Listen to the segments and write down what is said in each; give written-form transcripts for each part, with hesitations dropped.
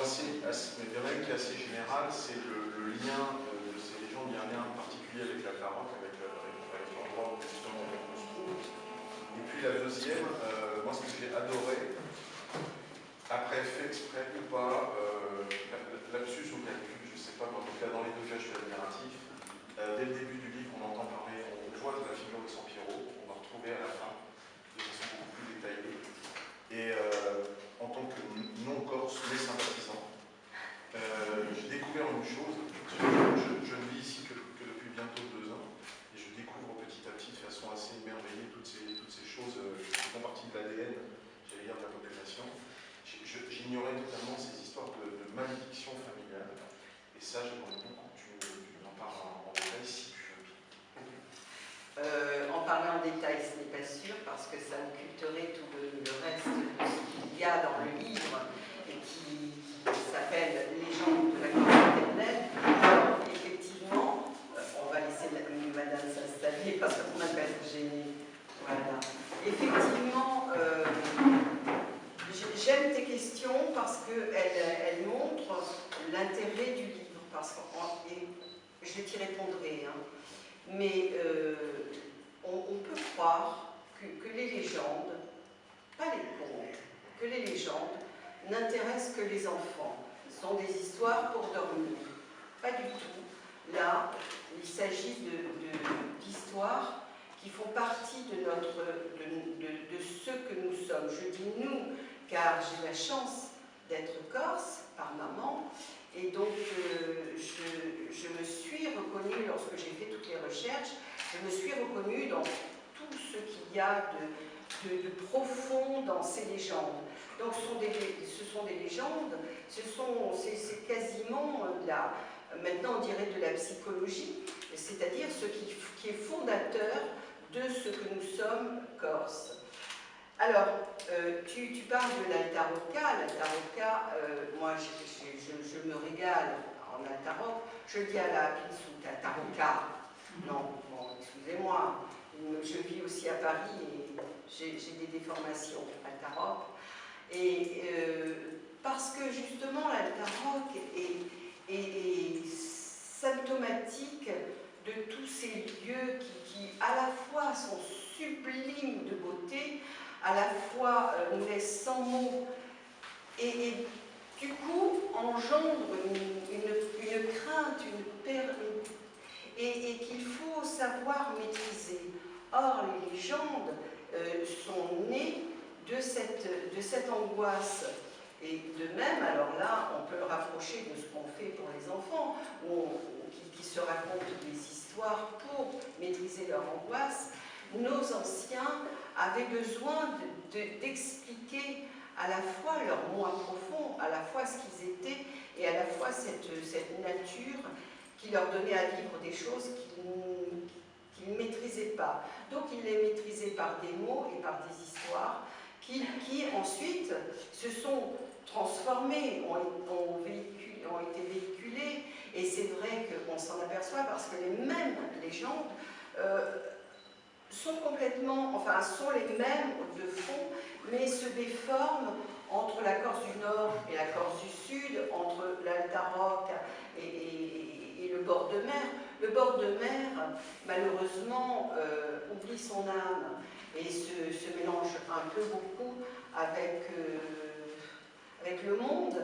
mais il y en a une qui est assez générale, c'est le lien de ces légendes. Il y a un lien particulier avec la Carotte, avec l'endroit où justement on se trouve. Et puis la deuxième, moi ce que j'ai adoré, après fait exprès ou pas, lapsus ou calcul, je ne sais pas, mais en tout cas dans les deux cas je suis admiratif. Dès le début du livre, on entend parler, on voit de la figure de Sampiero, on va retrouver à la fin de façon beaucoup plus détaillée. Et en tant que non-corse, mais sympathisant, j'ai découvert une chose. Je ne vis ici que depuis bientôt 2 ans, et je découvre petit à petit, de façon assez émerveillée, toutes ces choses qui font partie de l'ADN, j'allais dire, de la population. J'ignorais totalement ces histoires de malédiction familiale, et ça, j'aimerais beaucoup que tu en parles en détail, si tu veux. En parler en détail, ce n'est pas sûr, parce que ça occulterait tout le reste de ce qu'il y a dans le livre, et qui s'appelle Légende de la Corse éternelle. Alors, effectivement, on va laisser madame s'installer, parce qu'on n'a pas être gêné. Voilà. Effectivement, j'aime tes questions, parce qu'elles montrent l'intérêt du livre, et je t'y répondrai, hein. Mais on peut croire que les légendes, pas les contes, que les légendes n'intéressent que les enfants. Ce sont des histoires pour dormir. Pas du tout. Là, il s'agit d'histoires qui font partie de ce que nous sommes. Je dis nous, car j'ai la chance d'être corse par maman. Et donc, je me suis reconnue, lorsque j'ai fait toutes les recherches, je me suis reconnue dans tout ce qu'il y a de profond dans ces légendes. Donc, ce sont des légendes, c'est quasiment maintenant on dirait de la psychologie, c'est-à-dire ce qui est fondateur de ce que nous sommes corses. Alors, tu parles de l'Altarocca. L'Altarocca, moi je me régale en Altaroc. Je dis à la Pinsout, Altarocca. Non, bon, excusez-moi. Je vis aussi à Paris et j'ai des déformations Altaroc. Et parce que justement l'Altaroc est symptomatique de tous ces lieux qui à la fois sont sublimes de beauté, à la fois nous laisse sans mots et du coup engendre une crainte, et qu'il faut savoir maîtriser. Or, les légendes sont nées de cette angoisse. Et de même, alors là, on peut le rapprocher de ce qu'on fait pour les enfants, qui se racontent des histoires pour maîtriser leur angoisse. Nos anciens avaient besoin d'expliquer à la fois leur moi profond, à la fois ce qu'ils étaient, et à la fois cette nature qui leur donnait à vivre des choses qu'ils ne maîtrisaient pas. Donc ils les maîtrisaient par des mots et par des histoires qui ensuite se sont transformées, ont été véhiculées, et c'est vrai qu'on s'en aperçoit parce que les mêmes légendes sont les mêmes de fond, mais se déforment entre la Corse du Nord et la Corse du Sud, entre l'Altaroc et le bord de mer. Le bord de mer, malheureusement, oublie son âme et se mélange un peu beaucoup avec le monde.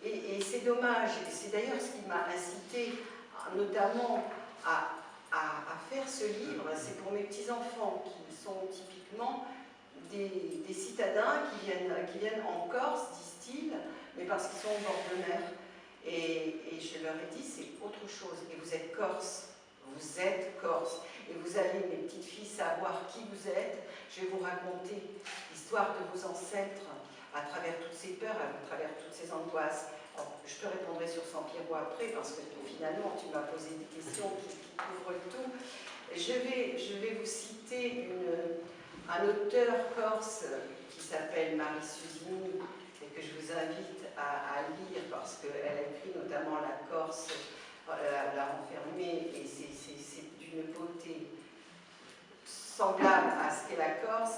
Et c'est dommage, et c'est d'ailleurs ce qui m'a incité notamment à faire ce livre. C'est pour mes petits-enfants qui sont typiquement des citadins qui viennent en Corse, disent-ils, mais parce qu'ils sont au bord de mer. Et je leur ai dit, c'est autre chose. Et vous êtes corse. Vous êtes corse. Et vous allez, mes petites filles, savoir qui vous êtes. Je vais vous raconter l'histoire de vos ancêtres à travers toutes ces peurs, à travers toutes ces angoisses. Alors, je te répondrai sur Sampiero après, parce que finalement, tu m'as posé des questions qui couvrent tout. Je vais vous citer un auteur corse qui s'appelle Marie Susini, et que je vous invite à lire, parce qu'elle a écrit notamment La Corse, la renfermée, et c'est d'une beauté semblable à ce qu'est la Corse.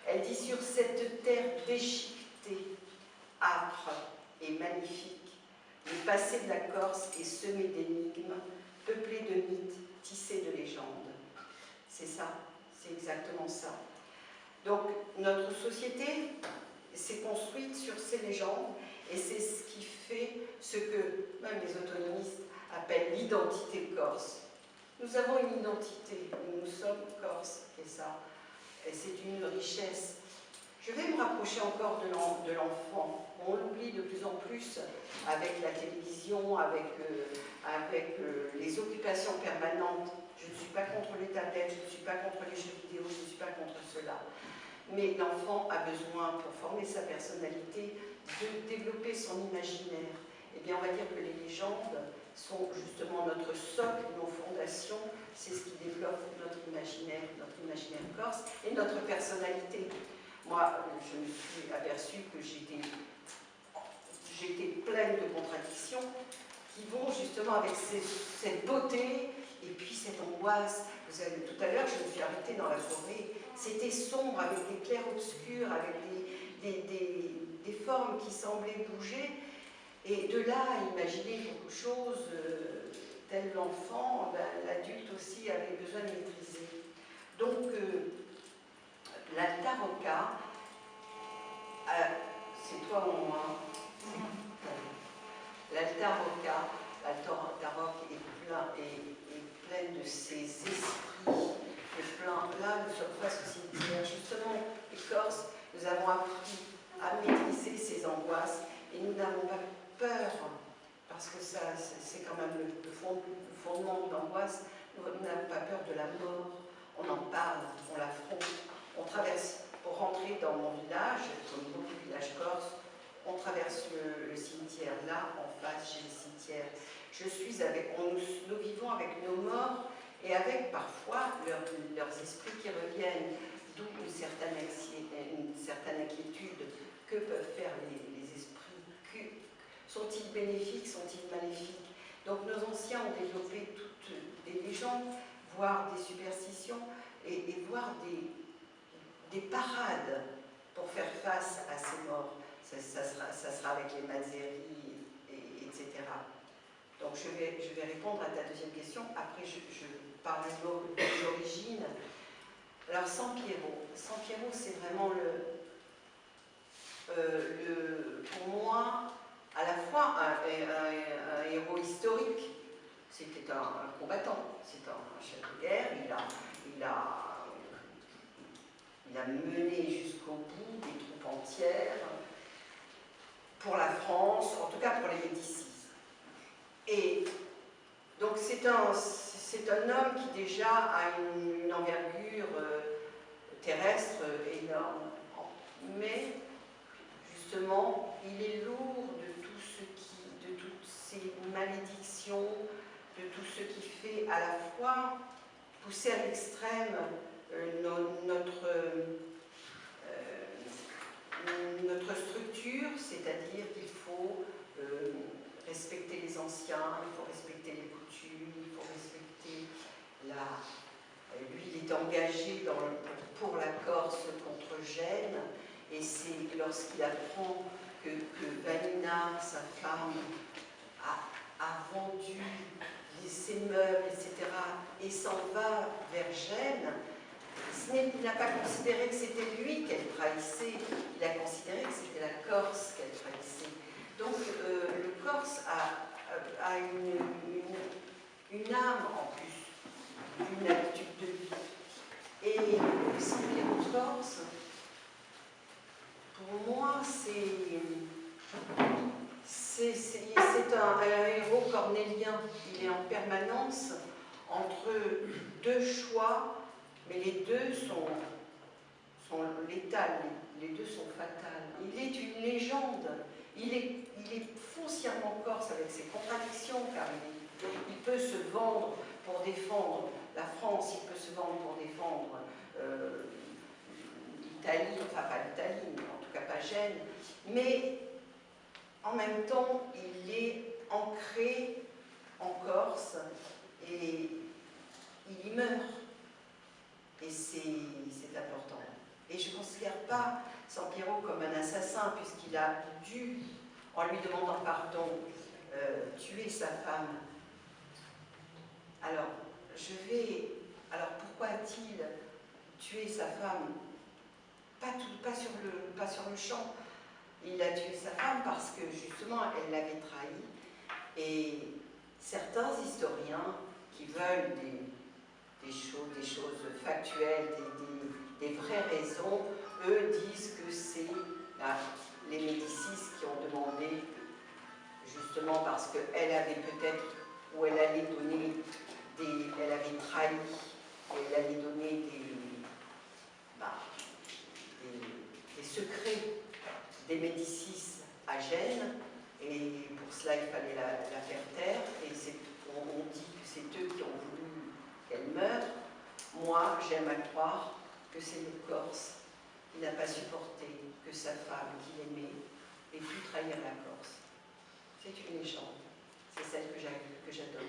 Elle dit: sur cette terre déchiquetée, âpre et magnifique, passé de la Corse est semé d'énigmes, peuplé de mythes, tissé de légendes. C'est ça, c'est exactement ça. Donc notre société s'est construite sur ces légendes et c'est ce qui fait ce que même les autonomistes appellent l'identité corse. Nous avons une identité, nous sommes corses, et ça, et c'est une richesse. Je vais me rapprocher encore de l'enfant. On l'oublie de plus en plus avec la télévision, avec les occupations permanentes. Je ne suis pas contre les tablettes, je ne suis pas contre les jeux vidéo, je ne suis pas contre cela. Mais l'enfant a besoin, pour former sa personnalité, de développer son imaginaire. Eh bien, on va dire que les légendes sont justement notre socle, nos fondations, c'est ce qui développe notre imaginaire corse et notre personnalité. Moi, je me suis aperçue que j'étais pleine de contradictions qui vont justement avec cette beauté et puis cette angoisse. Vous savez, tout à l'heure, je me suis arrêtée dans la forêt. C'était sombre, avec des clairs-obscurs, avec des formes qui semblaient bouger. Et de là à imaginer quelque chose tel l'enfant, ben, l'adulte aussi avait besoin de maîtriser. Donc, l'Alta Rocca, c'est toi ou moi? L'Alta Rocca est pleine de ces esprits, là nous sommes face au cimetière. Justement, les Corses, nous avons appris à maîtriser ces angoisses et nous n'avons pas peur, parce que ça, c'est quand même le fondement de l'angoisse. Nous n'avons pas peur de la mort, on en parle, on l'affronte, on traverse. Pour rentrer dans mon village, comme beaucoup de villages corses, on traverse le cimetière. Là, en face, j'ai le cimetière. Nous vivons avec nos morts et avec parfois leurs esprits qui reviennent, d'où une certaine inquiétude. Que peuvent faire les esprits? Sont-ils bénéfiques? Sont-ils maléfiques? Donc nos anciens ont développé toutes des légendes, voire des superstitions, et voire des parades pour faire face à ces morts. Ça sera avec les Mazzerie, etc. Donc je vais répondre à ta deuxième question. Après, je parle de l'origine. Alors, Sampiero, c'est vraiment pour moi, à la fois un héros historique. C'était un combattant, c'était un chef de guerre. Il a mené jusqu'au bout des troupes entières pour la France, en tout cas pour les Médicis. Et donc c'est un homme qui déjà a une envergure terrestre énorme, mais justement il est lourd de toutes ces malédictions, de tout ce qui fait à la fois pousser à l'extrême notre structure, c'est-à-dire qu'il faut respecter les anciens, il faut respecter les coutumes, il faut respecter lui, il est engagé pour la Corse contre Gênes, et c'est lorsqu'il apprend que Vanina, sa femme, a vendu ses meubles, etc., et s'en va vers Gênes, il n'a pas considéré que c'était lui qu'elle trahissait, il a considéré que c'était la Corse qu'elle trahissait. Donc le Corse a une âme en plus, une habitude de vie. Et le Sampiero Corse, pour moi, c'est un héros cornélien. Il est en permanence entre deux choix, mais les deux sont létales, les deux sont fatales. Il est une légende. Il est foncièrement corse avec ses contradictions, car il peut se vendre pour défendre la France, il peut se vendre pour défendre l'Italie, enfin pas l'Italie, mais en tout cas pas Gênes, mais en même temps, il est ancré en Corse et il y meurt. Et c'est important. Et je ne considère pas Sampiero comme un assassin, puisqu'il a dû, en lui demandant pardon, tuer sa femme. Alors, pourquoi a-t-il tué sa femme? Pas sur le champ. Il a tué sa femme parce que justement elle l'avait trahi. Et certains historiens qui veulent des choses factuelles, des vraies raisons, eux disent que c'est les Médicis qui ont demandé, justement parce qu'elle avait peut-être, ou elle allait donner elle avait trahi, ou elle allait donner des secrets des Médicis à Gênes, et pour cela il fallait la faire taire, et on dit que c'est eux qui ont voulu qu'elle meure. Moi, j'aime à croire que c'est le Corse qui n'a pas supporté que sa femme qu'il aimait ait pu trahir la Corse. C'est une légende, c'est celle que j'adore.